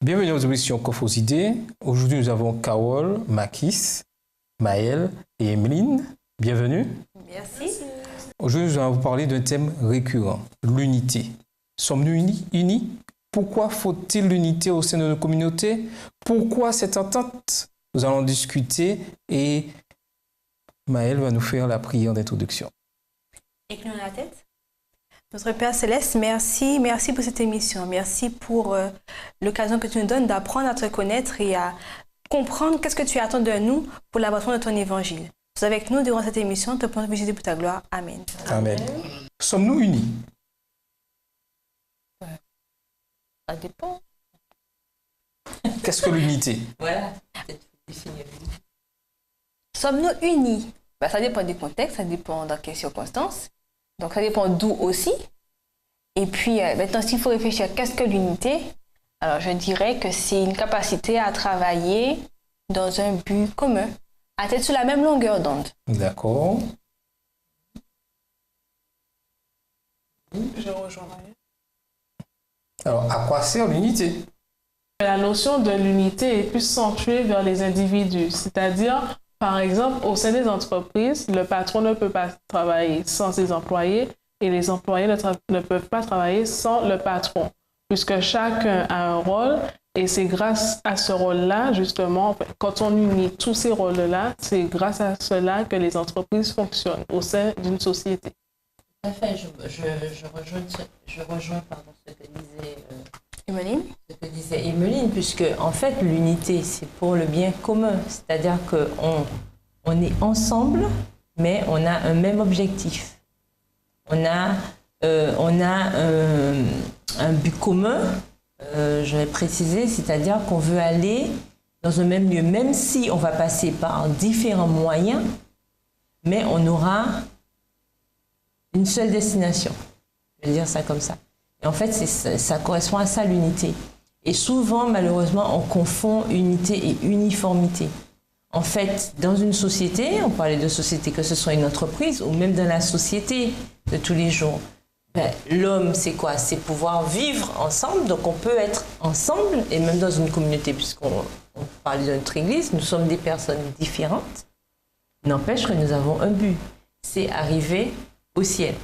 Bienvenue aux émissions Coffre aux idées. Aujourd'hui, nous avons Carole, Makis, Maëlle et Emeline. Bienvenue. Merci. Aujourd'hui, nous allons vous parler d'un thème récurrent, l'unité. Sommes-nous unis? Pourquoi faut-il l'unité au sein de nos communautés? Pourquoi cette entente? Nous allons discuter et Maëlle va nous faire la prière d'introduction. Inclinons la tête. Notre Père Céleste, merci pour cette émission. Merci pour l'occasion que tu nous donnes d'apprendre à te connaître et à comprendre qu'est-ce que tu attends de nous pour l'avancement de ton évangile. Sois avec nous durant cette émission, te prends visiter pour ta gloire. Amen. Amen. Sommes-nous unis? Ça dépend. Qu'est-ce que l'unité? Voilà. Sommes-nous unis? Ça dépend du contexte, ça dépend dans quelles circonstances. Donc, ça dépend d'où aussi. Et puis, maintenant, s'il faut réfléchir, qu'est-ce que l'unité? Alors, je dirais que c'est une capacité à travailler dans un but commun, à être sur la même longueur d'onde. D'accord. Je rejoins. Alors, à quoi sert l'unité? La notion de l'unité est plus centrée vers les individus, c'est-à-dire, par exemple, au sein des entreprises, le patron ne peut pas travailler sans ses employés et les employés ne peuvent pas travailler sans le patron, puisque chacun a un rôle et c'est grâce à ce rôle-là, justement, quand on unit tous ces rôles-là, c'est grâce à cela que les entreprises fonctionnent au sein d'une société. Tout à fait, je rejoins ce que disait Emeline, puisque en fait l'unité c'est pour le bien commun, c'est-à-dire qu'on est ensemble, mais on a un même objectif. On a un but commun, je vais préciser, c'est-à-dire qu'on veut aller dans un même lieu, même si on va passer par différents moyens, mais on aura une seule destination. Je vais dire ça comme ça. Et en fait, ça correspond à ça, l'unité. Et souvent, malheureusement, on confond unité et uniformité. En fait, dans une société, on parlait de société, que ce soit une entreprise ou même dans la société de tous les jours, l'homme, c'est quoi? C'est pouvoir vivre ensemble. Donc, on peut être ensemble, et même dans une communauté, puisqu'on parle de notre église, nous sommes des personnes différentes. N'empêche que nous avons un but, c'est arriver au ciel.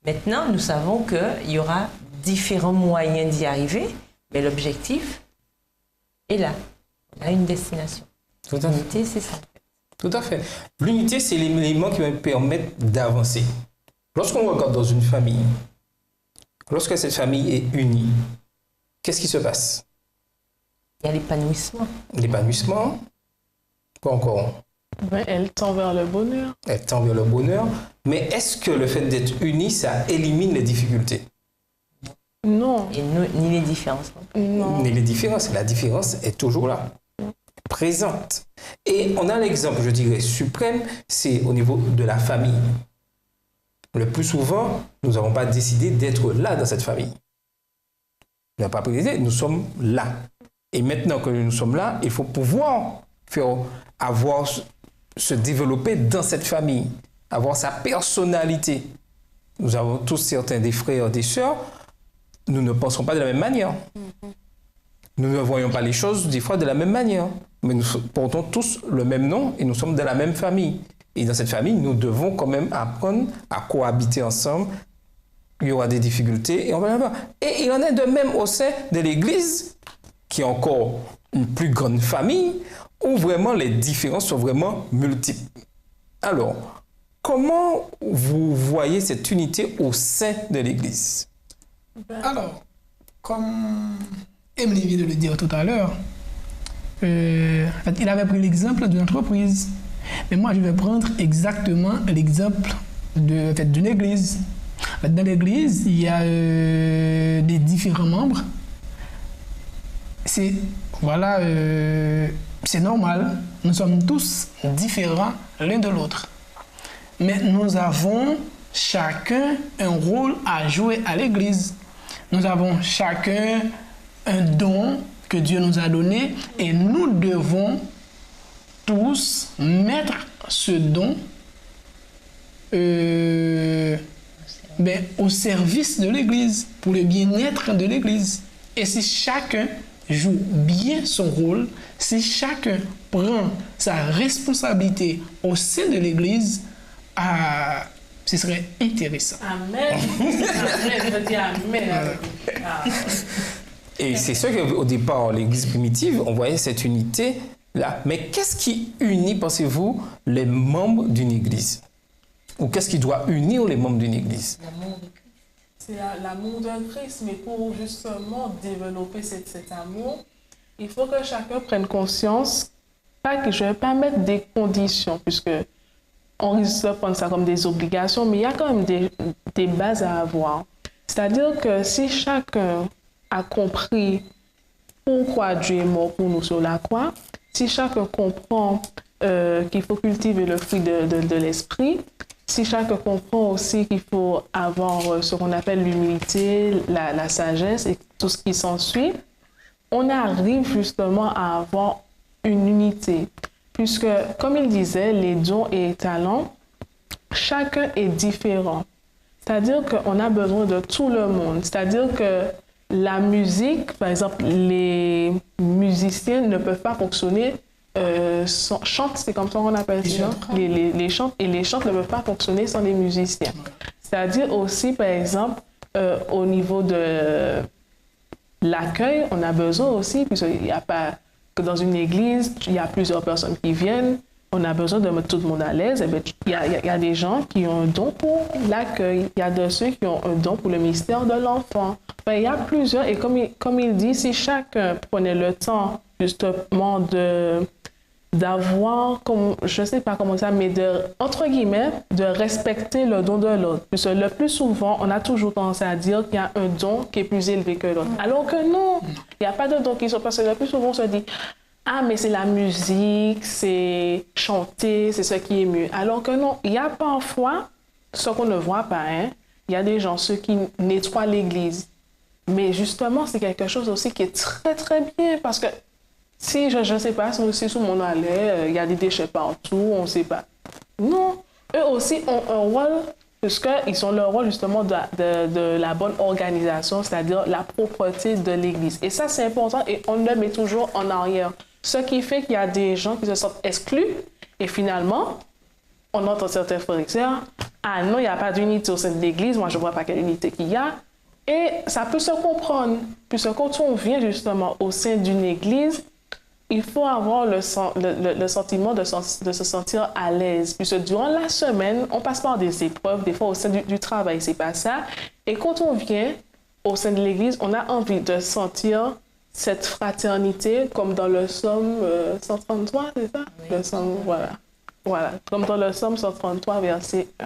Maintenant, nous savons qu'il y aura différents moyens d'y arriver, mais l'objectif est là. On a une destination. L'unité, c'est ça. Tout à fait. L'unité, c'est l'élément qui va nous permettre d'avancer. Lorsqu'on regarde dans une famille, lorsque cette famille est unie, qu'est-ce qui se passe? Il y a l'épanouissement. L'épanouissement, quoi encore? Elle tend vers le bonheur. Elle tend vers le bonheur. Mais est-ce que le fait d'être unis, ça élimine les difficultés? Non. Et ni les différences. Non. Ni les différences. La différence est toujours là, présente. Et on a l'exemple, je dirais, suprême, c'est au niveau de la famille. Le plus souvent, nous n'avons pas décidé d'être là dans cette famille. Nous n'avons pas décidé, nous sommes là. Et maintenant que nous sommes là, il faut pouvoir se développer dans cette famille, avoir sa personnalité. Nous avons tous certains des frères, des sœurs, nous ne pensons pas de la même manière. Nous ne voyons pas les choses des fois de la même manière. Mais nous portons tous le même nom et nous sommes de la même famille. Et dans cette famille, nous devons quand même apprendre à cohabiter ensemble. Il y aura des difficultés et on va voir. Et il en est de même au sein de l'Église, qui est encore une plus grande famille, où vraiment les différences sont vraiment multiples. Alors, comment vous voyez cette unité au sein de l'Église? Alors, comme Emily vient de le dire tout à l'heure, il avait pris l'exemple d'une entreprise. Mais moi, je vais prendre exactement l'exemple d'une église. Dans l'église, il y a des différents membres. C'est normal. Nous sommes tous différents l'un de l'autre. Mais nous avons chacun un rôle à jouer à l'église. Nous avons chacun un don que Dieu nous a donné et nous devons tous mettre ce don au service de l'Église, pour le bien-être de l'Église. Et si chacun joue bien son rôle, si chacun prend sa responsabilité au sein de l'Église, ce serait intéressant. Amen. Amen. Je dis amen. Et c'est sûr qu'au départ, l'Église primitive, on voyait cette unité-là. Mais qu'est-ce qui unit, pensez-vous, les membres d'une Église? Ou qu'est-ce qui doit unir les membres d'une Église? L'amour de Christ. C'est l'amour de Christ, mais pour justement développer cet amour, il faut que chacun prenne conscience, pas que je ne vais pas mettre des conditions, puisque on risque de prendre ça comme des obligations, mais il y a quand même des bases à avoir. C'est-à-dire que si chacun a compris pourquoi Dieu est mort pour nous sur la croix, si chacun comprend qu'il faut cultiver le fruit de l'esprit, si chacun comprend aussi qu'il faut avoir ce qu'on appelle l'humilité, la sagesse et tout ce qui s'ensuit, on arrive justement à avoir une unité. Puisque, comme il disait, les dons et les talents, chacun est différent. C'est-à-dire qu'on a besoin de tout le monde. C'est-à-dire que la musique, par exemple, les musiciens ne peuvent pas fonctionner chantent, c'est comme ça qu'on appelle ça, les chantes, et les chantes ne peuvent pas fonctionner sans les musiciens. C'est-à-dire aussi, par exemple, au niveau de l'accueil, on a besoin aussi, puisqu'il n'y a pas que dans une église, il y a plusieurs personnes qui viennent, on a besoin de mettre tout le monde à l'aise. Et bien, il y a des gens qui ont un don pour l'accueil, il y a de ceux qui ont un don pour le ministère de l'enfant. Enfin, il y a plusieurs, et comme il dit, si chacun prenait le temps justement d'avoir, je ne sais pas comment ça, mais entre guillemets, de respecter le don de l'autre. Parce que le plus souvent, on a toujours tendance à dire qu'il y a un don qui est plus élevé que l'autre. Alors que non, il n'y a pas de don qui sont parce que le plus souvent, on se dit, ah, mais c'est la musique, c'est chanter, c'est ce qui est mieux. Alors que non, il y a parfois, ce qu'on ne voit pas, hein, il y a des gens, ceux qui nettoient l'église. Mais justement, c'est quelque chose aussi qui est très, très bien parce que si, je ne sais pas, si tout le monde allait, il y a des déchets partout, on ne sait pas. Non, eux aussi ont un rôle, puisqu'ils ont le rôle justement de la bonne organisation, c'est-à-dire la propreté de l'Église. Et ça, c'est important et on le met toujours en arrière. Ce qui fait qu'il y a des gens qui se sentent exclus et finalement, on entend certains frères et sœurs, ah non, il n'y a pas d'unité au sein de l'Église, moi je ne vois pas quelle unité qu'il y a. Et ça peut se comprendre, puisque quand on vient justement au sein d'une Église, il faut avoir le sentiment de se sentir à l'aise. Puisque durant la semaine, on passe par des épreuves, des fois au sein du travail, c'est pas ça. Et quand on vient au sein de l'Église, on a envie de sentir cette fraternité, comme dans le psaume 133, c'est ça? Oui. Le psaume, voilà. Comme dans le psaume 133, verset 1.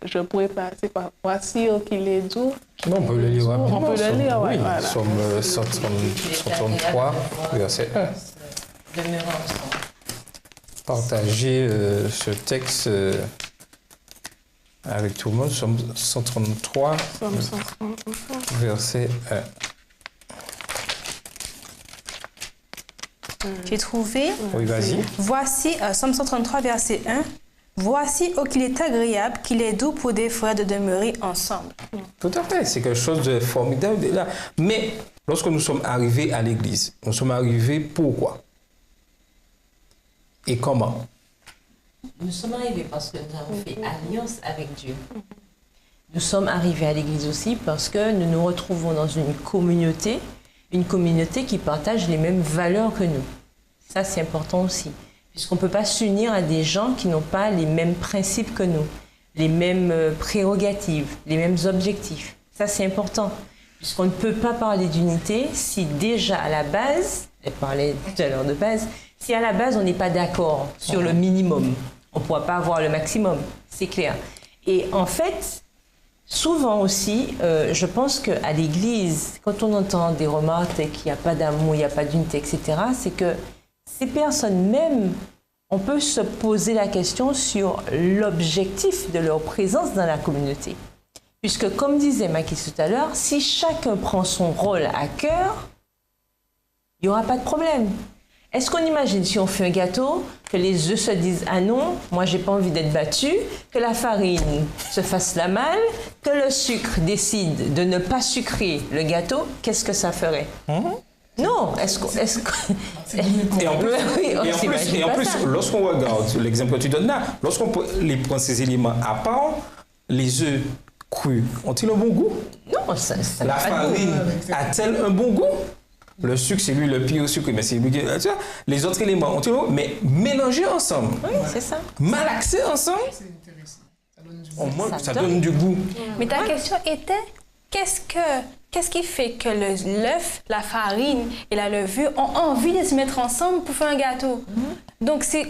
Je pourrais passer par « Voici qu'il est doux ». Non, on peut le lire rapidement. On peut le lire, oui. Voilà. Psaume 133, verset 1. Demeurons ensemble. Partager ce texte avec tout le monde. Psaume 133, verset 1. J'ai trouvé. Oui, vas-y. Voici, Psaume 133, verset 1. Voici, oh, qu'il est agréable, qu'il est doux pour des frères de demeurer ensemble. Tout à fait, c'est quelque chose de formidable. Là. Mais lorsque nous sommes arrivés à l'Église, nous sommes arrivés pourquoi? Et comment? Nous sommes arrivés parce que nous avons fait alliance avec Dieu. Nous sommes arrivés à l'Église aussi parce que nous nous retrouvons dans une communauté qui partage les mêmes valeurs que nous. Ça, c'est important aussi. Puisqu'on ne peut pas s'unir à des gens qui n'ont pas les mêmes principes que nous, les mêmes prérogatives, les mêmes objectifs. Ça, c'est important. Puisqu'on ne peut pas parler d'unité si déjà à la base, je parlais tout à l'heure de base, si à la base on n'est pas d'accord sur le minimum, on ne pourra pas avoir le maximum, c'est clair. Et en fait, souvent aussi, je pense qu'à l'Église, quand on entend des remarques qu'il n'y a pas d'amour, il n'y a pas d'unité, etc., c'est que ces personnes même, on peut se poser la question sur l'objectif de leur présence dans la communauté. Puisque, comme disait Macky tout à l'heure, si chacun prend son rôle à cœur, il n'y aura pas de problème. Est-ce qu'on imagine si on fait un gâteau, que les œufs se disent « Ah non, moi j'ai pas envie d'être battu », que la farine se fasse la malle, que le sucre décide de ne pas sucrer le gâteau, qu'est-ce que ça ferait? Non, est-ce que... Et en plus, Oui, et en plus lorsqu'on regarde l'exemple que tu donnes là, lorsqu'on les prend ces éléments à part, les œufs crus ont-ils un bon goût? Non, ça La farine a-t-elle un bon goût? Le sucre, c'est lui le pire sucre, mais c'est lui qui... Tu vois, les autres éléments ont-ils un bon goût? Mais mélangés ensemble, Oui, c'est ça. malaxés ensemble, C'est intéressant. Ça donne du on mange, Ça ça donne donne du goût. Mais ta question était, qu'est-ce qui fait que l'œuf, la farine et la levure ont envie de se mettre ensemble pour faire un gâteau? Donc, c'est...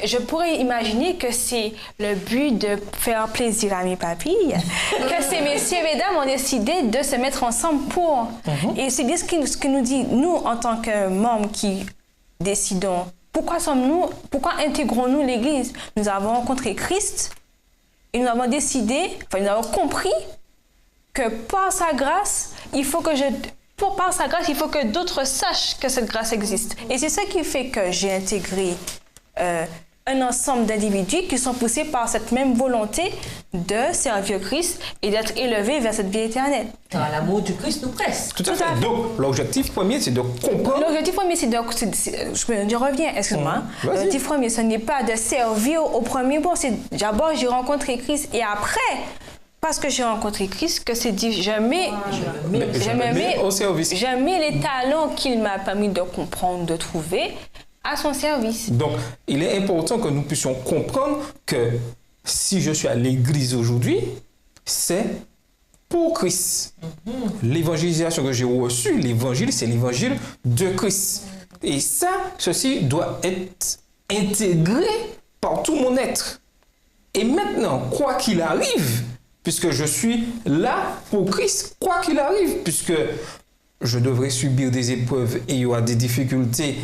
je pourrais imaginer que c'est le but de faire plaisir à mes papilles, que ces messieurs et mesdames ont décidé de se mettre ensemble pour. Et c'est ce que nous dit, nous, en tant que membres qui décidons, pourquoi intégrons-nous l'Église? Nous avons rencontré Christ et nous avons décidé, nous avons compris que par sa grâce, il faut que d'autres sachent que cette grâce existe. Et c'est ça qui fait que j'ai intégré un ensemble d'individus qui sont poussés par cette même volonté de servir Christ et d'être élevés vers cette vie éternelle. Car l'amour du Christ nous presse. Tout à fait. Donc, l'objectif premier, c'est de comprendre. L'objectif premier, je reviens, excuse-moi. Vas-y. L'objectif premier, ce n'est pas de servir au premier bon, c'est d'abord j'ai rencontré Christ et après, parce que j'ai rencontré Christ, que c'est dit, je mets au service. les talents qu'il m'a permis de comprendre, de trouver, à son service. Donc, il est important que nous puissions comprendre que si je suis à l'église aujourd'hui, c'est pour Christ. L'évangélisation que j'ai reçue, l'évangile, c'est l'évangile de Christ. Et ça, ceci doit être intégré par tout mon être. Et maintenant, quoi qu'il arrive, puisque je suis là pour Christ, quoi qu'il arrive, puisque je devrais subir des épreuves et il y aura des difficultés,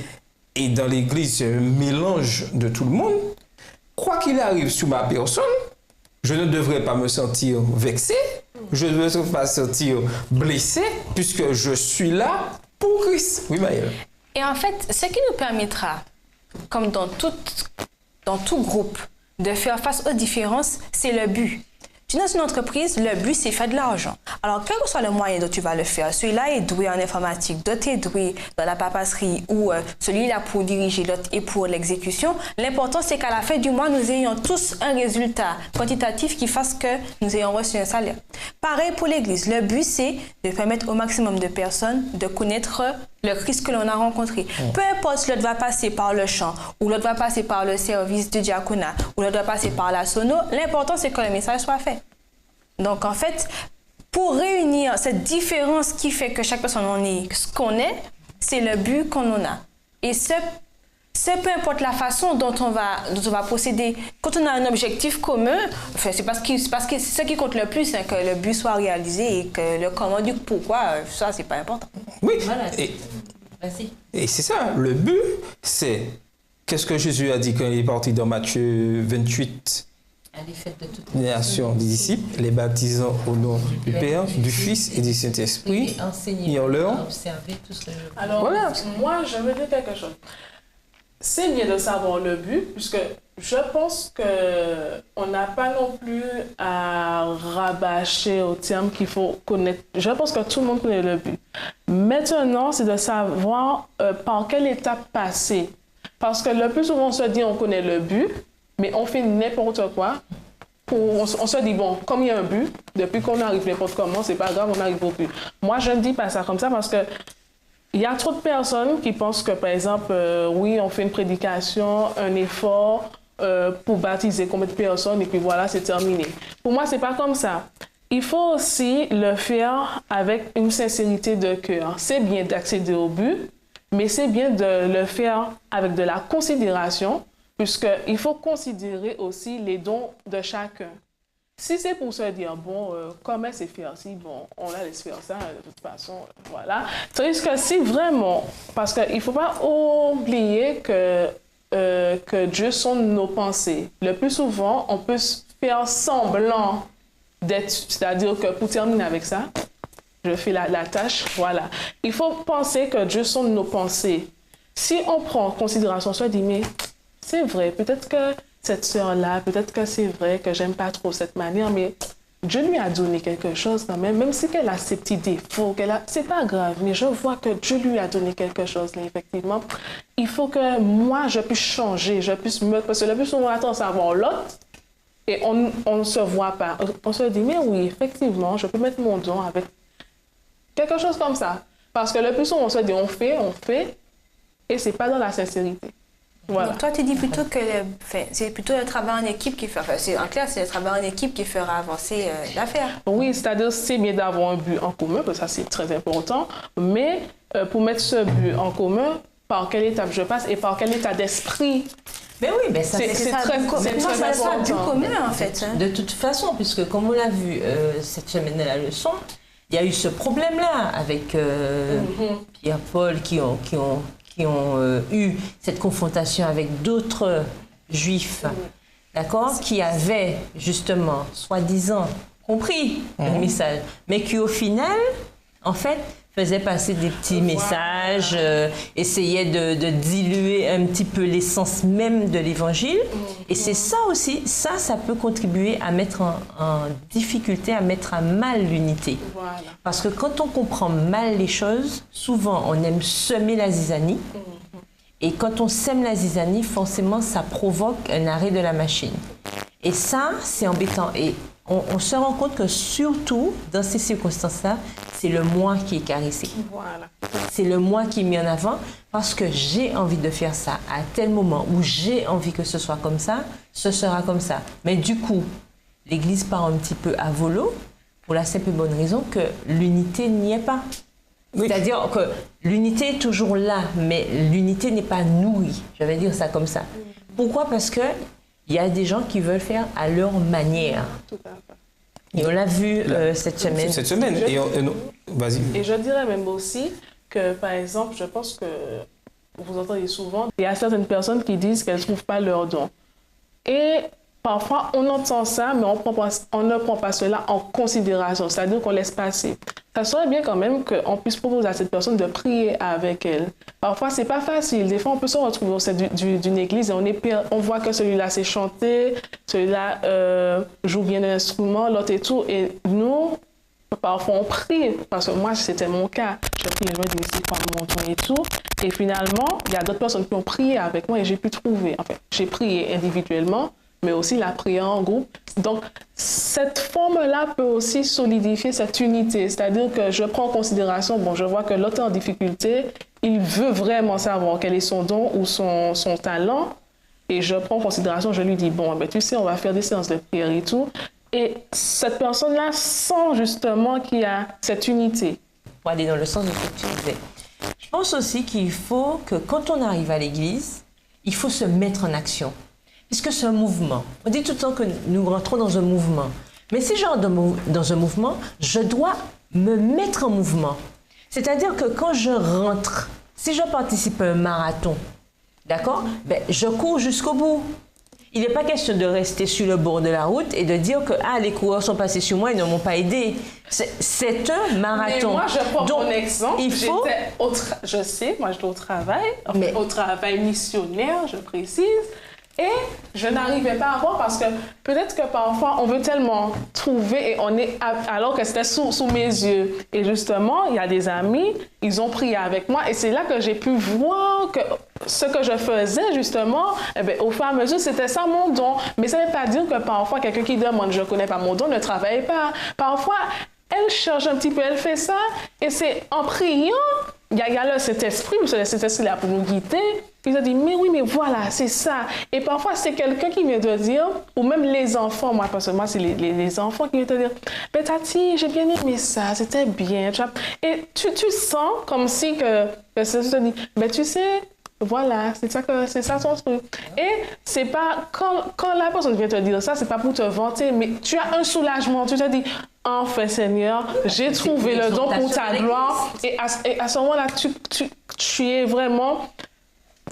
et dans l'église, c'est un mélange de tout le monde. Quoi qu'il arrive sur ma personne, je ne devrais pas me sentir vexé, je ne devrais pas me sentir blessé, puisque je suis là pour Christ. Oui, Maëlle. Et en fait, ce qui nous permettra, comme dans tout groupe, de faire face aux différences, c'est le but. Tu es dans une entreprise, le but, c'est faire de l'argent. Alors, quel que soit le moyen dont tu vas le faire, celui-là est doué en informatique, d'autres est doué dans la papasserie ou celui-là pour diriger, l'autre est pour l'exécution. L'important, c'est qu'à la fin du mois, nous ayons tous un résultat quantitatif qui fasse que nous ayons reçu un salaire. Pareil pour l'Église. Le but, c'est de permettre au maximum de personnes de connaître le Christ que l'on a rencontré. Peu importe si l'autre va passer par le chant, ou l'autre va passer par le service du diaconat, ou l'autre va passer par la sono, l'important, c'est que le message soit fait. Donc, en fait, pour réunir cette différence qui fait que chaque personne en est ce qu'on est, c'est le but qu'on en a. Et peu importe la façon dont on va procéder. Quand on a un objectif commun, enfin, c'est parce que ce qui compte le plus, c'est que le but soit réalisé et que le comment du pourquoi, ça, c'est pas important. Oui, Voilà. et c'est ça. Le but, c'est... Qu'est-ce que Jésus a dit quand il est parti dans Matthieu 28 ? Allez, faites de toutes Les nations des disciples, les baptisant au nom du Père, du Fils et du Saint-Esprit. enseignez-leur, observez tout ce que je... Alors, Voilà. moi, je veux dire quelque chose. C'est bien de savoir le but, puisque je pense qu'on n'a pas non plus à rabâcher au terme qu'il faut connaître. Je pense que tout le monde connaît le but. Maintenant, c'est de savoir par quelle étape passer. Parce que le plus souvent, on se dit on connaît le but, mais on fait n'importe quoi. On se dit, bon, comme il y a un but, depuis qu'on arrive n'importe comment, c'est pas grave, on arrive au but. Moi, je ne dis pas ça comme ça parce que il y a trop de personnes qui pensent que, par exemple, oui, on fait une prédication, un effort pour baptiser combien de personnes et puis voilà, c'est terminé. Pour moi, c'est pas comme ça. Il faut aussi le faire avec une sincérité de cœur. C'est bien d'accéder au but, mais c'est bien de le faire avec de la considération, puisqu'il faut considérer aussi les dons de chacun. Si c'est pour se dire, bon, comment c'est faire ci, bon, on la laisse faire ça, de toute façon, voilà. Tandis que si vraiment, parce qu'il ne faut pas oublier que Dieu sonde nos pensées. Le plus souvent, on peut faire semblant d'être, c'est-à-dire que pour terminer avec ça, je fais la tâche, voilà. Il faut penser que Dieu sonde nos pensées. si on prend en considération ça, on dit, mais c'est vrai, peut-être que cette sœur-là, peut-être que c'est vrai que j'aime pas trop cette manière, mais Dieu lui a donné quelque chose quand même si qu'elle a ses petits défauts, c'est pas grave, mais je vois que Dieu lui a donné quelque chose, là, effectivement. Il faut que moi, je puisse changer, je puisse me... Parce que le plus souvent, on a tendance à voir l'autre et on ne se voit pas. On se dit, mais oui, effectivement, je peux mettre mon don avec quelque chose comme ça. Parce que le plus souvent, on se dit, on fait, et c'est pas dans la sincérité. Voilà. Donc toi, tu dis plutôt que c'est plutôt le travail en équipe qui fait... Enfin, en clair, c'est le travail en équipe qui fera avancer l'affaire. Oui, c'est-à-dire c'est bien d'avoir un but en commun, parce que ça, c'est très important. Mais pour mettre ce but en commun, par quelle étape je passe et par quel état d'esprit? Mais oui, mais ça, c'est très important. C'est un but commun, en fait. Hein. De toute façon, puisque comme on l'a vu cette semaine de la leçon, il y a eu ce problème-là avec Pierre-Paul qui ont eu cette confrontation avec d'autres juifs, d'accord, qui avaient justement, soi-disant, compris le message, mais qui au final, en fait, faisaient passer des petits messages, essayaient de diluer un petit peu l'essence même de l'évangile. Et c'est ça aussi, ça peut contribuer à mettre en difficulté, à mettre à mal l'unité. Voilà. Parce que quand on comprend mal les choses, souvent on aime semer la zizanie. Et quand on sème la zizanie, forcément, ça provoque un arrêt de la machine. Et ça, c'est embêtant. Et on se rend compte que surtout, dans ces circonstances-là, c'est le moi qui est caressé. Voilà. C'est le moi qui est mis en avant parce que j'ai envie de faire ça à tel moment où j'ai envie que ce soit comme ça, ce sera comme ça. Mais du coup, l'Église part un petit peu à volo pour la simple et bonne raison que l'unité n'y est pas. Oui. C'est-à-dire que l'unité est toujours là, mais l'unité n'est pas nourrie. Je vais dire ça comme ça. Pourquoi? Parce qu'il y a des gens qui veulent faire à leur manière. Tout à fait. Et on l'a vu cette semaine. Cette semaine. Vas-y. Et je dirais même aussi que, par exemple, je pense que vous entendez souvent, il y a certaines personnes qui disent qu'elles ne trouvent pas leur don. Et parfois, on entend ça, mais on ne prend pas cela en considération, c'est-à-dire qu'on laisse passer. Ça serait bien quand même qu'on puisse proposer à cette personne de prier avec elle. Parfois, c'est pas facile. Des fois, on peut se retrouver au sein d'une église et on voit que celui-là sait chanter, celui-là joue bien l'instrument, l'autre et tout. Et nous, parfois, on prie, parce que moi, c'était mon cas. Je prie, je me dis, c'est quoi mon don et tout. Et finalement, il y a d'autres personnes qui ont prié avec moi et j'ai pu trouver. En fait, j'ai prié individuellement, mais aussi la prière en groupe. Donc, cette forme-là peut aussi solidifier cette unité. C'est-à-dire que je prends en considération, je vois que l'autre est en difficulté, il veut vraiment savoir quel est son don ou son talent, et je prends en considération, je lui dis, tu sais, on va faire des séances de prière et tout. Et cette personne-là sent justement qu'il y a cette unité. Pour aller dans le sens de ce que tu disais. Je pense aussi qu'il faut que quand on arrive à l'église, il faut se mettre en action. Puisque c'est un mouvement. On dit tout le temps que nous rentrons dans un mouvement. Mais si je rentre dans un mouvement, je dois me mettre en mouvement. C'est-à-dire que quand je rentre, si je participe à un marathon, d'accord, je cours jusqu'au bout. Il n'est pas question de rester sur le bord de la route et de dire que les coureurs sont passés sur moi et ne m'ont pas aidé. C'est un marathon. Mais moi, je prends donc, mon exemple. Il faut... Je sais, moi, je dois au travail, au travail missionnaire, je précise. Et je n'arrivais pas à voir parce que peut-être que parfois, on veut tellement trouver et on est... Alors que c'était sous mes yeux. Et justement, il y a des amis, ils ont prié avec moi et c'est là que j'ai pu voir que ce que je faisais, justement, au fur et à mesure, c'était ça mon don. Mais ça ne veut pas dire que parfois, quelqu'un qui demande « je ne connais pas mon don » ne travaille pas. Parfois, elle cherche un petit peu, elle fait ça et c'est en priant, il y a là cet esprit, cet esprit-là pour nous guider. Ils ont dit, mais oui, mais voilà, c'est ça. Et parfois, c'est quelqu'un qui vient te dire, ou même les enfants, moi, parce que moi, c'est les enfants qui viennent te dire, Tati, j'ai bien aimé ça, c'était bien. Et tu sens comme si que ça te dit, tu sais, voilà, c'est ça ton truc. Et c'est pas, quand la personne vient te dire ça, c'est pas pour te vanter, mais tu as un soulagement. Tu te dis, enfin Seigneur, j'ai trouvé le don pour ta gloire. Et à ce moment-là, tu es vraiment...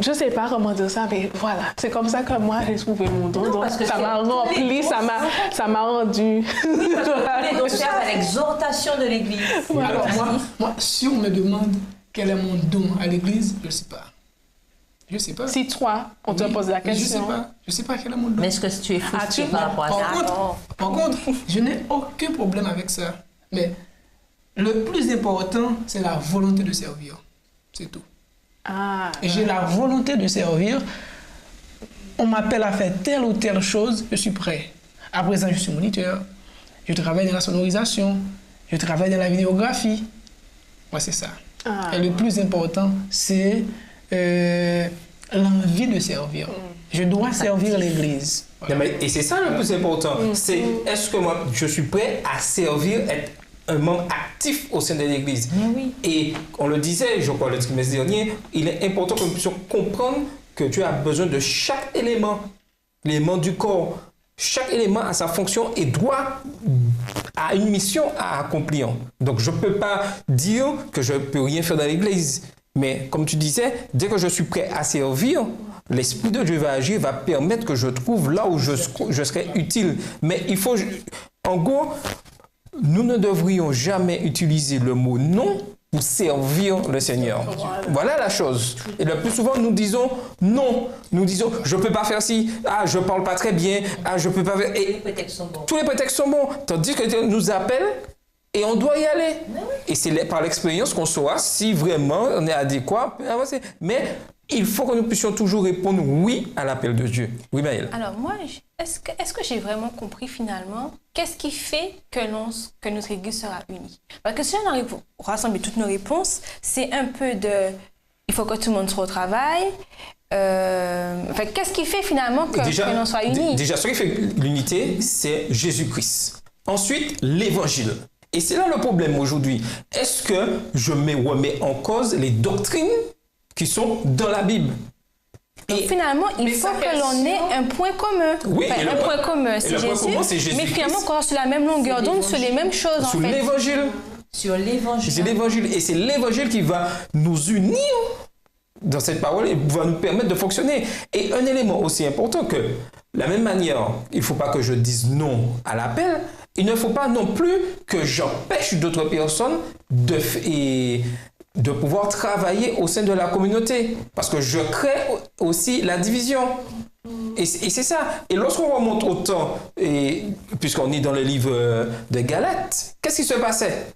Je ne sais pas comment dire ça, mais voilà. C'est comme ça que moi, j'ai trouvé mon don. Donc, ça m'a rempli, ça m'a rendu... Donc, c'est à l'exhortation de l'Église. Alors, moi, si on me demande quel est mon don à l'Église, je ne sais pas. Je sais pas. Si toi, on te pose la question. Je sais pas quel est mon don. Mais est-ce que tu es frustré par rapport à ça? Par contre, je n'ai aucun problème avec ça. Mais le plus important, c'est la volonté de servir. C'est tout. J'ai la volonté de servir. On m'appelle à faire telle ou telle chose, je suis prêt. À présent, je suis moniteur. Je travaille dans la sonorisation. Je travaille dans la vidéographie. Moi, c'est ça. Et le plus important, c'est l'envie de servir. Je dois servir l'Église. Voilà. Et c'est ça le plus important. C'est est-ce que moi, je suis prêt à servir, être un membre actif au sein de l'Église. Oui. Et on le disait, je crois, le trimestre dernier, il est important que nous puissions comprendre que tu as besoin de chaque élément du corps. Chaque élément a sa fonction et a une mission à accomplir. Donc, je ne peux pas dire que je ne peux rien faire dans l'Église. Mais comme tu disais, dès que je suis prêt à servir, l'Esprit de Dieu va agir, va permettre que je trouve là où je serai utile. Mais il faut, en gros, nous ne devrions jamais utiliser le mot non pour servir le Seigneur. Voilà la chose. Et le plus souvent, nous disons non. Nous disons, je ne peux pas faire ci, je ne parle pas très bien, je ne peux pas faire... Et tous les prétextes sont bons. Tous les prétextes sont bons. Tandis que Dieu nous appelle et on doit y aller. Et c'est par l'expérience qu'on saura si vraiment on est adéquat. Mais il faut que nous puissions toujours répondre oui à l'appel de Dieu. Oui, Maëlle. Alors moi, est-ce que j'ai vraiment compris finalement qu'est-ce qui fait que notre Église sera unie? Parce que si on arrive à rassembler toutes nos réponses, c'est un peu de... Il faut que tout le monde soit au travail. Qu'est-ce qui fait finalement que l'on soit unis? Déjà, ce qui fait l'unité, c'est Jésus-Christ. Ensuite, l'Évangile. Et c'est là le problème aujourd'hui. Est-ce que je me remets en cause les doctrines qui sont dans la Bible? Donc, finalement, il faut que l'on ait un point commun. Oui, un point commun, c'est Jésus. Mais finalement, qu'on soit sur la même longueur d'onde, sur les mêmes choses, sur l'Évangile. Sur l'Évangile. C'est l'Évangile. Et c'est l'Évangile qui va nous unir dans cette parole et va nous permettre de fonctionner. Et un élément aussi important que, de la même manière, il ne faut pas que je dise non à l'appel, il ne faut pas non plus que j'empêche d'autres personnes de pouvoir travailler au sein de la communauté. Parce que je crée aussi la division. Et c'est ça. Et lorsqu'on remonte au temps, puisqu'on est dans le livre de Galates, qu'est-ce qui se passait?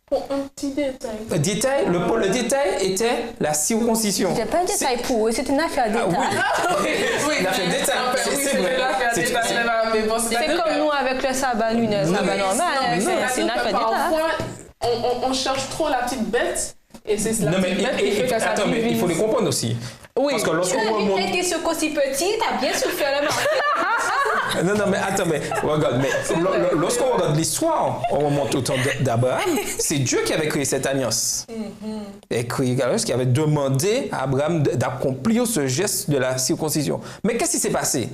Pour un petit détail. Le détail était la circoncision. C'était pas un détail pour eux, c'était une affaire détail. Oui, une affaire détail. C'est vrai. C'est comme nous avec le sabbat lunaire, le sabbat normal. C'est une affaire détail. Parfois, on cherche trop la petite bête. Et c'est la petite bête qui fait que ça attends, mais il faut les comprendre aussi. Oui. Parce que lorsqu'on remonte... Tu as question aussi petite, t'as bien souffert le marché. Non, mais attends, mais regarde, lorsqu'on regarde l'histoire, on remonte au temps d'Abraham, c'est Dieu qui avait créé cette alliance. Et qui avait demandé à Abraham d'accomplir ce geste de la circoncision. Mais qu'est-ce qui s'est passé?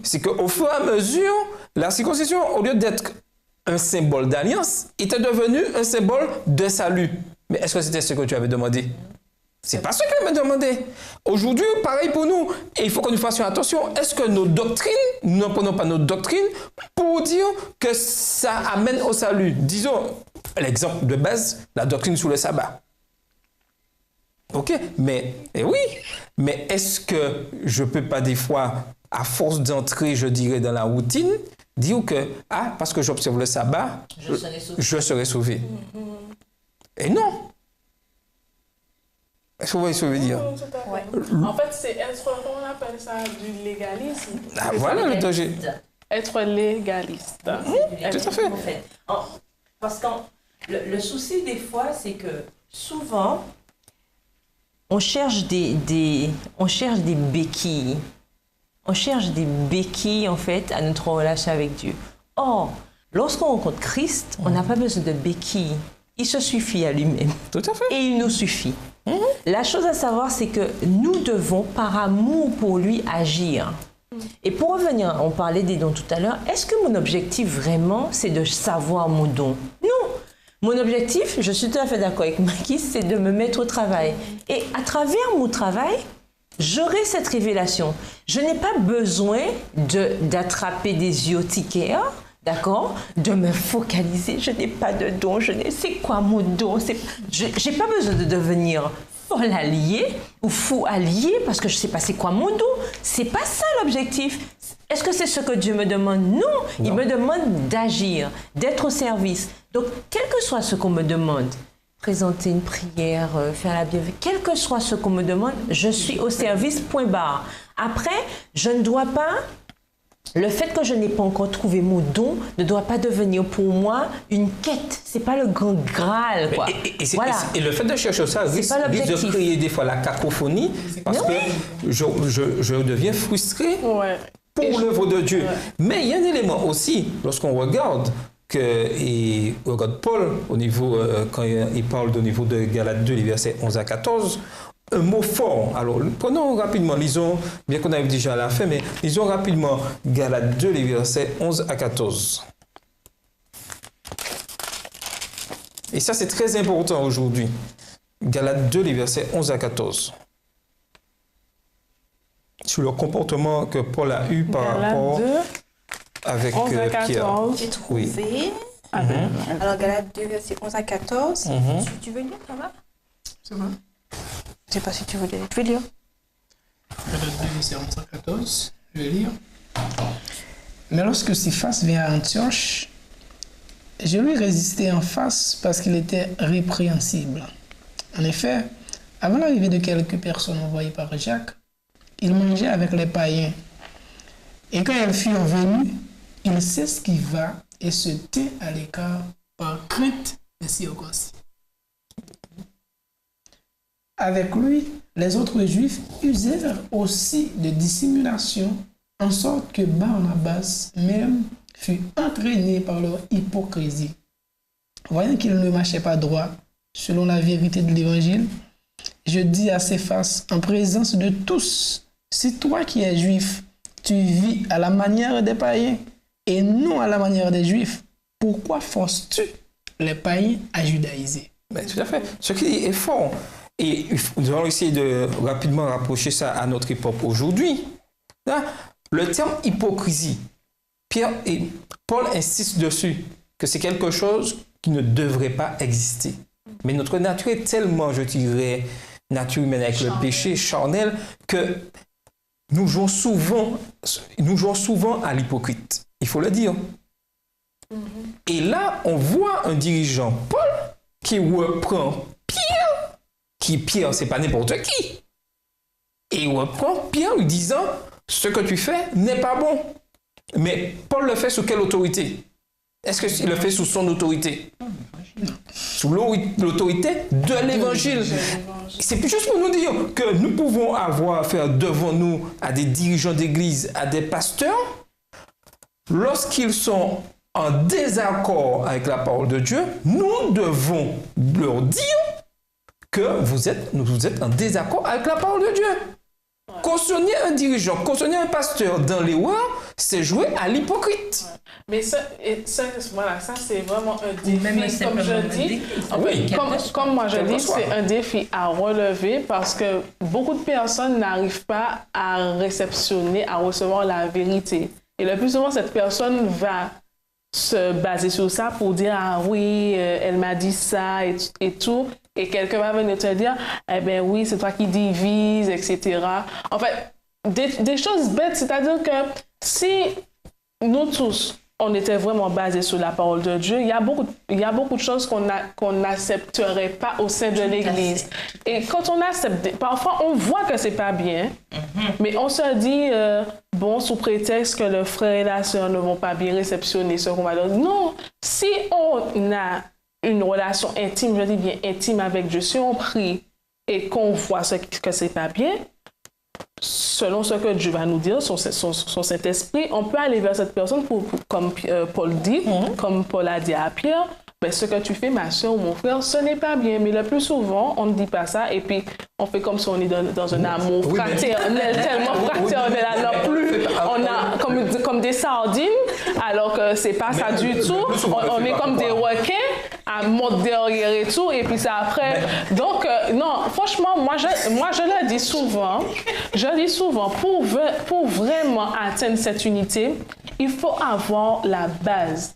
C'est qu'au fur et à mesure, la circoncision, au lieu d'être un symbole d'alliance, était devenue un symbole de salut. Mais est-ce que c'était ce que tu avais demandé? C'est pas ce qu'il m'a demandé. Aujourd'hui, pareil pour nous. Et il faut que nous fassions attention. Est-ce que nos doctrines, nous ne prenons pas nos doctrines pour dire que ça amène au salut? Disons, l'exemple de base, la doctrine sur le sabbat. OK, mais oui. Mais est-ce que je ne peux pas des fois, à force d'entrer, je dirais, dans la routine, dire que, parce que j'observe le sabbat, je serai sauvé. Et non. Est-ce que vous voyez ce que je veux dire? Ouais. En fait, c'est être, comment on appelle ça, du légalisme. Voilà le danger. Être légaliste. Tout à fait. En fait. Parce que le souci des fois, c'est que souvent, on cherche des béquilles. On cherche des béquilles, en fait, à notre relation avec Dieu. Or, lorsqu'on rencontre Christ, on n'a pas besoin de béquilles. Il se suffit à lui-même. Tout à fait. Et il nous suffit. La chose à savoir, c'est que nous devons, par amour pour lui, agir. Et pour revenir, on parlait des dons tout à l'heure, est-ce que mon objectif vraiment, c'est de savoir mon don? Non. Mon objectif, je suis tout à fait d'accord avec Makis, c'est de me mettre au travail. Et à travers mon travail, j'aurai cette révélation. Je n'ai pas besoin d'attraper des urticaires, d'accord, de me focaliser. Je n'ai pas de don. C'est quoi mon don? Je n'ai pas besoin de devenir folle alliée ou fou allié parce que je sais pas c'est quoi mon dos. C'est pas ça l'objectif. Est-ce que c'est ce que Dieu me demande? Non. Il me demande d'agir, d'être au service. Donc, quel que soit ce qu'on me demande, présenter une prière, faire la bienvenue, quel que soit ce qu'on me demande, je suis au service, point barre. Après, je ne dois pas... Le fait que je n'ai pas encore trouvé mon don ne doit pas devenir pour moi une quête. C'est pas le grand Graal, quoi. Et le fait de chercher ça risque de créer des fois la cacophonie parce que je deviens frustré pour l'œuvre de Dieu. Mais il y a un élément aussi, lorsqu'on regarde regarde Paul, au niveau, quand il parle au niveau de Galates 2, les versets 11 à 14, un mot fort. Alors, prenons rapidement, lisons, bien qu'on arrive déjà à la fin, mais lisons rapidement Galates 2, les versets 11 à 14. Et ça, c'est très important aujourd'hui. Galates 2, les versets 11 à 14. Sur le comportement que Paul a eu par rapport avec Pierre. J'ai trouvé. Oui. Alors, Galates 2, versets 11 à 14. Si tu veux lire, ça va? C'est vrai. Je ne sais pas si tu veux lire. Je vais lire. Galates 2, verset 11 à 14. Je vais lire. Mais lorsque Cephas vint à Antioche, je lui résistai en face parce qu'il était répréhensible. En effet, avant l'arrivée de quelques personnes envoyées par Jacques, il mangeait avec les païens. Et quand elles furent venues, il s'esquiva et se tait à l'écart par crainte des circoncis. Avec lui, les autres Juifs usèrent aussi de dissimulation, en sorte que Barnabas même fut entraîné par leur hypocrisie. Voyant qu'il ne marchait pas droit, selon la vérité de l'Évangile, je dis à Cephas, en présence de tous, si toi qui es juif, tu vis à la manière des païens et non à la manière des Juifs, pourquoi forces-tu les païens à judaïser? Mais tout à fait. Ce qui est fort. Et nous allons essayer de rapidement rapprocher ça à notre époque aujourd'hui. Là, le terme hypocrisie, Pierre et Paul insistent dessus, que c'est quelque chose qui ne devrait pas exister. Mais notre nature est tellement, je dirais, nature humaine avec le péché charnel, que nous jouons souvent à l'hypocrite. Il faut le dire. Et là, on voit un dirigeant, Paul, qui reprend Pierre, c'est pas n'importe qui. Et il reprend Pierre lui disant, ce que tu fais n'est pas bon. Mais Paul le fait sous quelle autorité? Est-ce qu'il le fait sous son autorité? Sous l'autorité de l'Évangile. C'est juste pour nous dire que nous pouvons avoir affaire devant nous à des dirigeants d'église, à des pasteurs, lorsqu'ils sont en désaccord avec la parole de Dieu, nous devons leur dire que vous êtes en désaccord avec la parole de Dieu. Cautionner un dirigeant, cautionner un pasteur dans l'erreur, c'est jouer à l'hypocrite. Mais ça c'est vraiment un défi, comme je dis. Comme moi je dis, c'est un défi à relever parce que beaucoup de personnes n'arrivent pas à réceptionner, à recevoir la vérité. Et le plus souvent, cette personne va se baser sur ça pour dire « Ah oui, elle m'a dit ça et tout ». Et quelqu'un va venir te dire « Eh bien oui, c'est toi qui divises, etc. » En fait, des choses bêtes, c'est-à-dire que si nous tous, on était vraiment basés sur la parole de Dieu, il y a beaucoup de choses qu'on n'accepterait pas au sein de l'Église. Et quand on accepte, parfois on voit que c'est pas bien, mais on se dit, bon, sous prétexte que le frère et la sœur ne vont pas bien réceptionner ce qu'on va dire. Non, si on a une relation intime, je dis bien intime avec Dieu, si on prie et qu'on voit que c'est pas bien, selon ce que Dieu va nous dire, son Saint-Esprit, on peut aller vers cette personne comme Paul dit, comme Paul a dit à Pierre, ben, ce que tu fais, ma soeur ou mon frère, ce n'est pas bien. Mais le plus souvent, on ne dit pas ça et puis on fait comme si on est dans un amour fraternel, tellement fraternel, alors plus on a comme des sardines, alors que c'est pas ça du tout. On est comme des requins à monter derrière et tout, et puis ça après. Donc, non, franchement, moi je le dis souvent, pour vraiment atteindre cette unité, il faut avoir la base.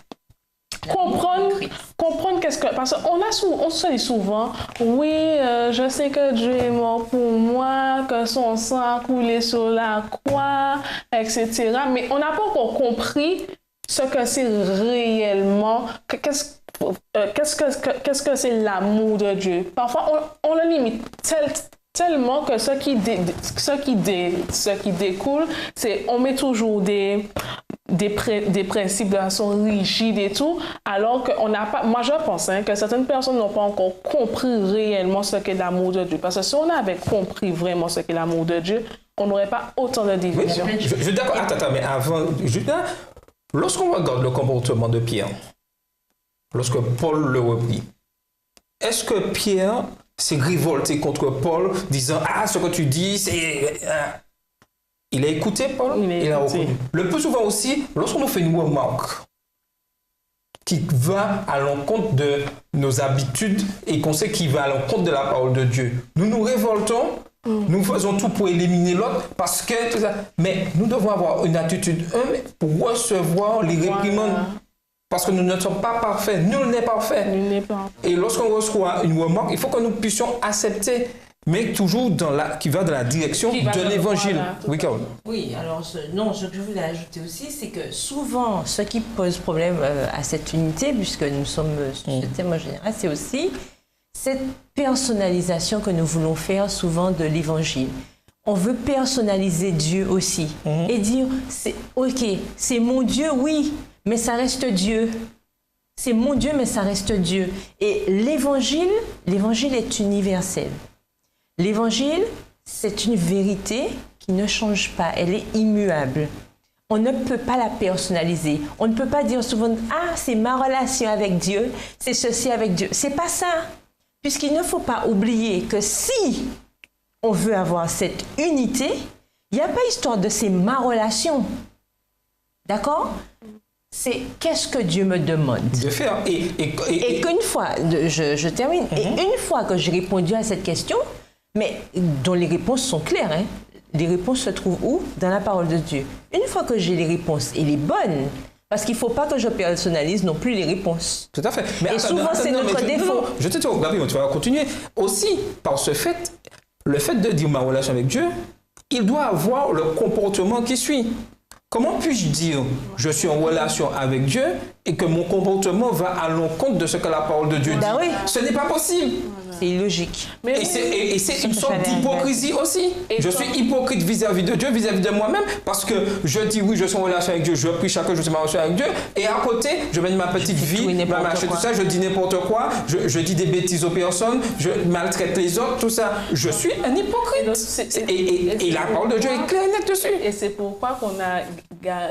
comprendre qu'est-ce que... Parce qu'on se dit souvent, oui, je sais que Dieu est mort pour moi, que son sang a coulé sur la croix, etc. Mais on n'a pas encore compris ce que c'est réellement, qu'est-ce que c'est l'amour de Dieu. Parfois, on le limite tellement que ce qui découle, c'est on met toujours des principes de façon rigide et tout, alors qu'on n'a pas... Moi, je pense que certaines personnes n'ont pas encore compris réellement ce qu'est l'amour de Dieu. Parce que si on avait compris vraiment ce qu'est l'amour de Dieu, on n'aurait pas autant de divisions. Oui, je suis d'accord. Attends, mais avant... Lorsqu'on regarde le comportement de Pierre, lorsque Paul le reprit, est-ce que Pierre s'est révolté contre Paul, disant « Ah, ce que tu dis, c'est... Il a écouté Paul, il a reconnu. Le plus souvent aussi, lorsqu'on nous fait une remarque qui va à l'encontre de nos habitudes et qu'on sait qu'il va à l'encontre de la parole de Dieu, nous nous révoltons, nous faisons tout pour éliminer l'autre parce que... Tout ça. Mais nous devons avoir une attitude humble pour recevoir les réprimandes. Parce que nous ne sommes pas parfaits. Nul n'est parfait. Et lorsqu'on reçoit une remarque, il faut que nous puissions accepter, mais toujours qui va dans la direction de l'évangile. Oui, Carole. Oui, alors ce que je voulais ajouter aussi, c'est que souvent, ce qui pose problème à cette unité, puisque nous sommes sur ce thème en général, c'est aussi cette personnalisation que nous voulons faire souvent de l'évangile. On veut personnaliser Dieu aussi et dire, ok, c'est mon Dieu, oui, mais ça reste Dieu. C'est mon Dieu, mais ça reste Dieu. Et l'évangile est universel. L'évangile, c'est une vérité qui ne change pas, elle est immuable. On ne peut pas la personnaliser. On ne peut pas dire souvent, ah, c'est ma relation avec Dieu, c'est ceci avec Dieu. C'est pas ça. Puisqu'il ne faut pas oublier que si on veut avoir cette unité, il n'y a pas histoire de c'est ma relation. D'accord ? C'est qu'est-ce que Dieu me demande de faire. Et qu'une fois, je termine, et une fois que j'ai répondu à cette question, mais dont les réponses sont claires, hein, les réponses se trouvent où? Dans la parole de Dieu. Une fois que j'ai les réponses et les bonnes, parce qu'il ne faut pas que je personnalise non plus les réponses. Tout à fait. Mais souvent, c'est notre défaut. Je te dis, Gabriel, tu vas continuer. Aussi, par ce fait, le fait de dire ma relation avec Dieu, il doit avoir le comportement qui suit. Comment puis-je dire je suis en relation avec Dieu et que mon comportement va à l'encontre de ce que la parole de Dieu dit? Oui. Ce n'est pas possible. C'est illogique. Et c'est une sorte d'hypocrisie aussi. Je suis hypocrite vis-à-vis de Dieu, vis-à-vis de moi-même, parce que je dis oui, je suis en relation avec Dieu, je prie chaque jour, je suis en relation avec Dieu, et à côté, je mène ma petite vie, tout ça, je dis n'importe quoi, je dis des bêtises aux personnes, je maltraite les autres, tout ça. Je suis un hypocrite. Et la parole de Dieu est claire et nette dessus. Et c'est pourquoi qu'on a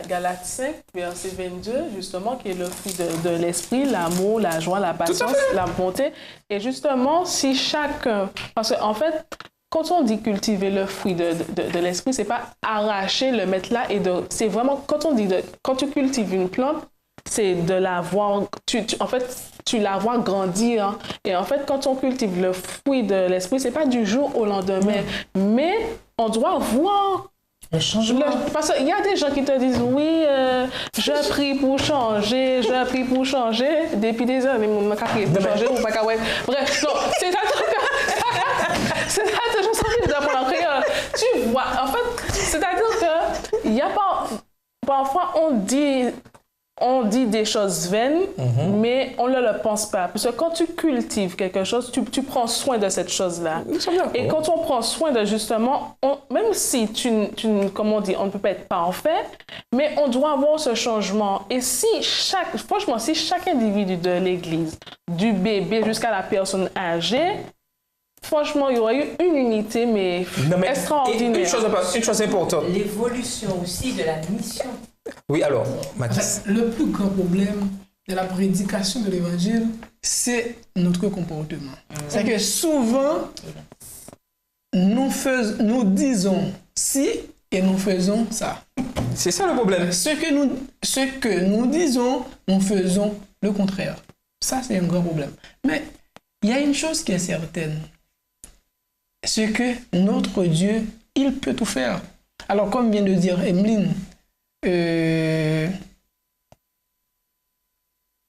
Galates 5, verset 22, justement, qui est le fruit de l'esprit, l'amour, la joie, la patience, la bonté. Et justement, si chacun... Parce qu'en fait, quand on dit cultiver le fruit de l'esprit, c'est pas arracher, le mettre là et de... C'est vraiment, quand tu cultives une plante, c'est de la voir... En fait, tu la vois grandir. Hein. Et en fait, quand on cultive le fruit de l'esprit, c'est pas du jour au lendemain. Mais on doit voir... Le changement. Parce qu'il y a des gens qui te disent, oui, je prie pour changer, depuis des années, mon prié pour changer, ou pas qu'à ouais. Bref, non, c'est toujours ça que je dois prendre en créole. Tu vois, en fait, c'est-à-dire qu'il y a pas... Parfois, on dit des choses vaines, mais on ne le pense pas. Parce que quand tu cultives quelque chose, tu prends soin de cette chose-là. Et quand on prend soin de justement, même si comme on dit, on ne peut pas être parfait, mais on doit avoir ce changement. Et franchement, si chaque individu de l'Église, du bébé jusqu'à la personne âgée, franchement, il y aurait eu une unité, mais extraordinaire. Une chose importante. L'évolution aussi de la mission. Oui, alors, Mathis. Le plus grand problème de la prédication de l'évangile, c'est notre comportement. C'est que souvent, nous disons ci et nous faisons ça. C'est ça le problème. Ce que nous disons, nous faisons le contraire. Ça, c'est un grand problème. Mais il y a une chose qui est certaine. C'est que notre Dieu, il peut tout faire. Alors, comme vient de dire Emeline,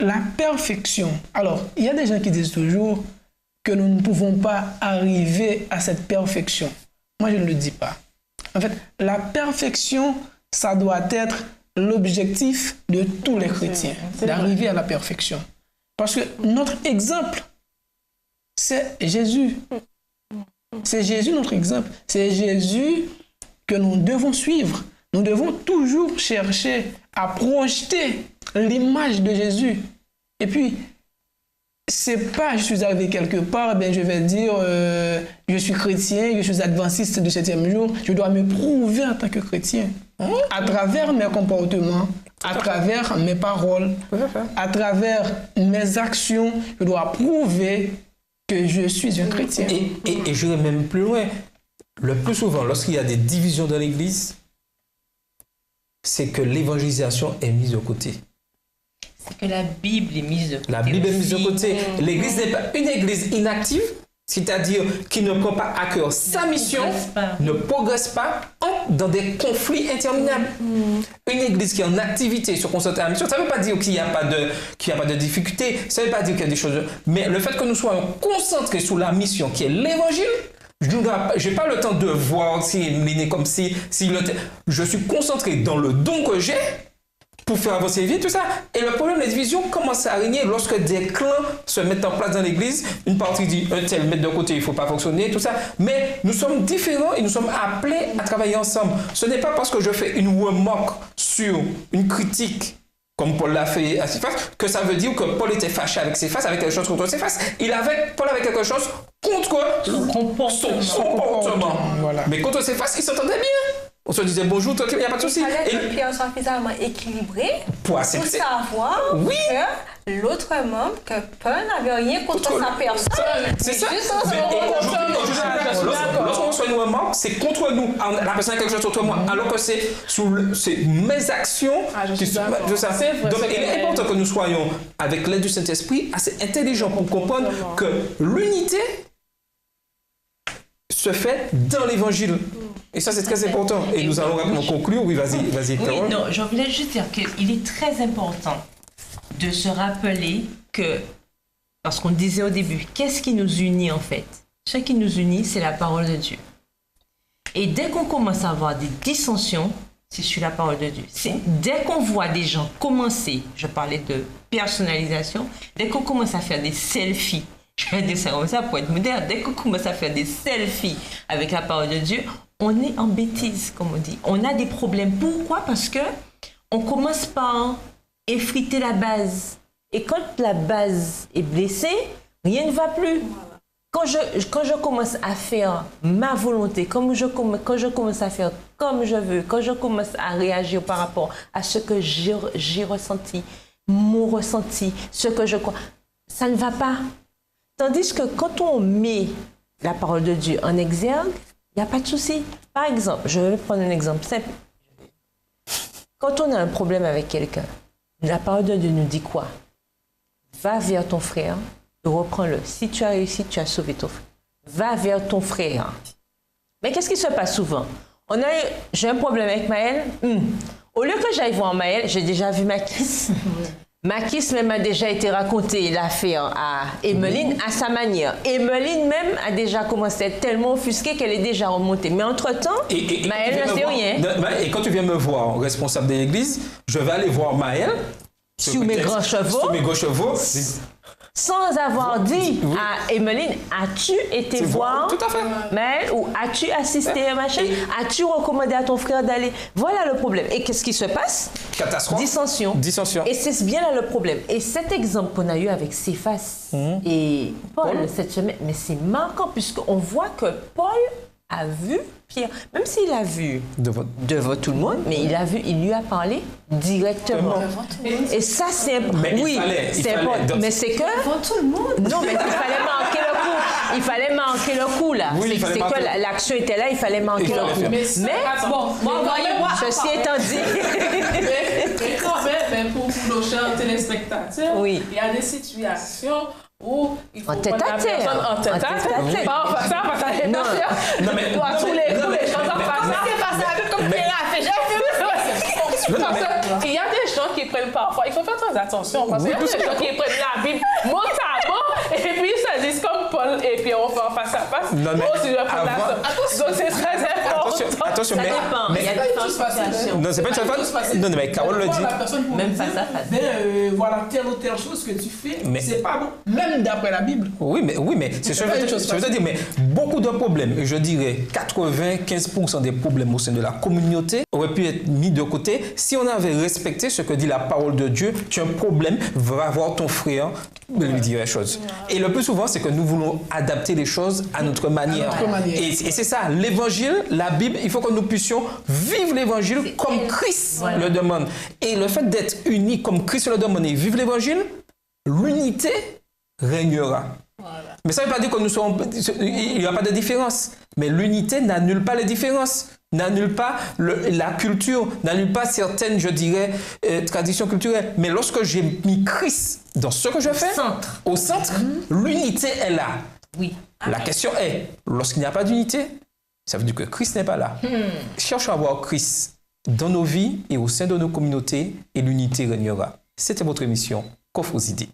la perfection. Alors, il y a des gens qui disent toujours que nous ne pouvons pas arriver à cette perfection. Moi, je ne le dis pas. En fait, la perfection, ça doit être l'objectif de tous les chrétiens, d'arriver à la perfection. Parce que notre exemple, c'est Jésus. C'est Jésus notre exemple. C'est Jésus que nous devons suivre. Nous devons toujours chercher à projeter l'image de Jésus. Et puis, c'est pas je suis arrivé quelque part, ben je vais dire je suis chrétien, je suis adventiste du 7e jour, je dois me prouver en tant que chrétien. À travers mes comportements, à travers mes paroles, à travers mes actions, je dois prouver que je suis un chrétien. Et je vais même plus loin. Le plus souvent, lorsqu'il y a des divisions dans l'Église, c'est que l'évangélisation est mise de côté. C'est que la Bible est mise de côté. La Bible est mise de côté. L'Église n'est pas une Église inactive, c'est-à-dire qui ne prend pas à cœur sa mission, ne progresse pas, entre dans des conflits interminables. Une Église qui est en activité, se concentre à la mission, ça ne veut pas dire qu'il n'y a pas de difficulté, ça ne veut pas dire qu'il y a des choses... Mais le fait que nous soyons concentrés sur la mission qui est l'Évangile, je n'ai pas le temps de voir si il est comme si je suis concentré dans le don que j'ai pour faire avancer vite, tout ça. Et le problème des divisions commence à régner lorsque des clans se mettent en place dans l'église. Une partie dit un tel mettre de côté, il ne faut pas fonctionner, tout ça. Mais nous sommes différents et nous sommes appelés à travailler ensemble. Ce n'est pas parce que je fais une remarque sur une critique, comme Paul l'a fait à Céphas, que ça veut dire que Paul était fâché avec Céphas, avec quelque chose contre Céphas. Paul avait quelque chose contre son comportement. Voilà. Mais contre Céphas, il s'entendait bien. On se disait bonjour, il n'y a pas de souci. Il fallait que Pierre soit suffisamment équilibré pour savoir que l'autre membre, que Paul n'avait rien contre sa personne. C'est ça. Lorsqu'on soit une remarque, c'est contre nous. La personne a quelque chose contre moi, alors que c'est mes actions. Donc, il est important que nous soyons, avec l'aide du Saint-Esprit, assez intelligents pour comprendre que l'unité se fait dans l'Évangile. Et ça, c'est très important. Et nous allons rapidement conclure. Oui, vas-y. Oui, non, je voulais juste dire qu'il est très important de se rappeler que, parce qu'on disait au début, qu'est-ce qui nous unit en fait? Ce qui nous unit, c'est la parole de Dieu. Et dès qu'on commence à avoir des dissensions, c'est sur la parole de Dieu. Dès qu'on voit des gens commencer, je parlais de personnalisation, dès qu'on commence à faire des selfies, je vais dire ça comme ça pour être moderne, dès qu'on commence à faire des selfies avec la parole de Dieu, on est en bêtise, comme on dit. On a des problèmes. Pourquoi? Parce que on commence par effriter la base. Et quand la base est blessée, rien ne va plus. Quand je commence à faire ma volonté, quand je commence à faire comme je veux, quand je commence à réagir par rapport à ce que j'ai ressenti, mon ressenti, ce que je crois, ça ne va pas. Tandis que quand on met la parole de Dieu en exergue, il n'y a pas de souci. Par exemple, je vais prendre un exemple simple. Quand on a un problème avec quelqu'un, la parole de Dieu nous dit quoi? Va vers ton frère et reprends-le. Si tu as réussi, tu as sauvé ton frère. Va vers ton frère. Mais qu'est-ce qui se passe souvent? J'ai un problème avec Maëlle. Au lieu que j'aille voir Maëlle, j'ai déjà vu Makis. Makis même a déjà été raconté l'affaire à Emeline à sa manière. Emeline même a déjà commencé à être tellement offusquée qu'elle est déjà remontée. Mais entre-temps, Maëlle ne sait rien. Et quand tu viens me voir, responsable de l'église, je vais aller voir Maëlle. Sur mes grands chevaux. Sans avoir dit à Emeline, as-tu été voir Maëlle ou as-tu assisté à machin? As-tu recommandé à ton frère d'aller? Voilà le problème. Et qu'est-ce qui se passe? Catastrophe. Dissension. Et c'est bien là le problème. Et cet exemple qu'on a eu avec Céphas et Paul cette semaine, mais c'est marquant puisqu'on voit que Paul a vu Pierre, même s'il a vu devant tout le monde, mais il lui a parlé directement. Et ça, c'est important. C'est important. Mais c'est que... Devant tout le monde. Non, mais il fallait manquer le coup. Il fallait manquer le coup, là. C'est que l'action était là, il fallait manquer le coup. Mais ceci étant dit... Mais quand même, pour nos chers téléspectateurs, il y a des situations où il faut prendre la personne en tête à tête. Pas en face à face. Non, mais tous les gens en face à face. C'est pas ça, comme Pierre a fait. Parce qu'il y a des gens qui prennent parfois, il faut faire très attention, parce qu'il y a des gens qui prennent la Bible mot à mot, et puis ils se disent comme Paul, et puis on va en face à face. Non, mais tu dois prendre donc c'est très important. Attention, Ça dépend. Il y a différentes situations. Non, c'est pas une seule non, mais Carole le dit. Même face à face. Voilà, telle ou telle chose que tu fais, Mais- c'est pas bon. Même d'après la Bible. Oui, mais c'est ce que je veux dire. Mais beaucoup de problèmes, je dirais 95% des problèmes au sein de la communauté auraient pu être mis de côté si on avait respecté ce que dit la parole de Dieu. Tu as un problème, va voir ton frère, lui dire les choses. Et le plus souvent, c'est que nous voulons adapter les choses à notre manière. Et c'est ça, l'évangile, la Bible, il faut que nous puissions vivre l'évangile comme Christ le demande. Et le fait d'être unis comme Christ le demande et vivre l'évangile, l'unité régnera. Voilà. Mais ça ne veut pas dire que nous serons, il n'y a pas de différence. Mais l'unité n'annule pas les différences, n'annule pas la culture, n'annule pas certaines, je dirais, traditions culturelles. Mais lorsque j'ai mis Christ dans ce que je fais, au centre, l'unité est là. Oui. La question est, lorsqu'il n'y a pas d'unité, ça veut dire que Christ n'est pas là. Cherchons à voir Christ dans nos vies et au sein de nos communautés et l'unité régnera. C'était votre émission Coffre aux idées.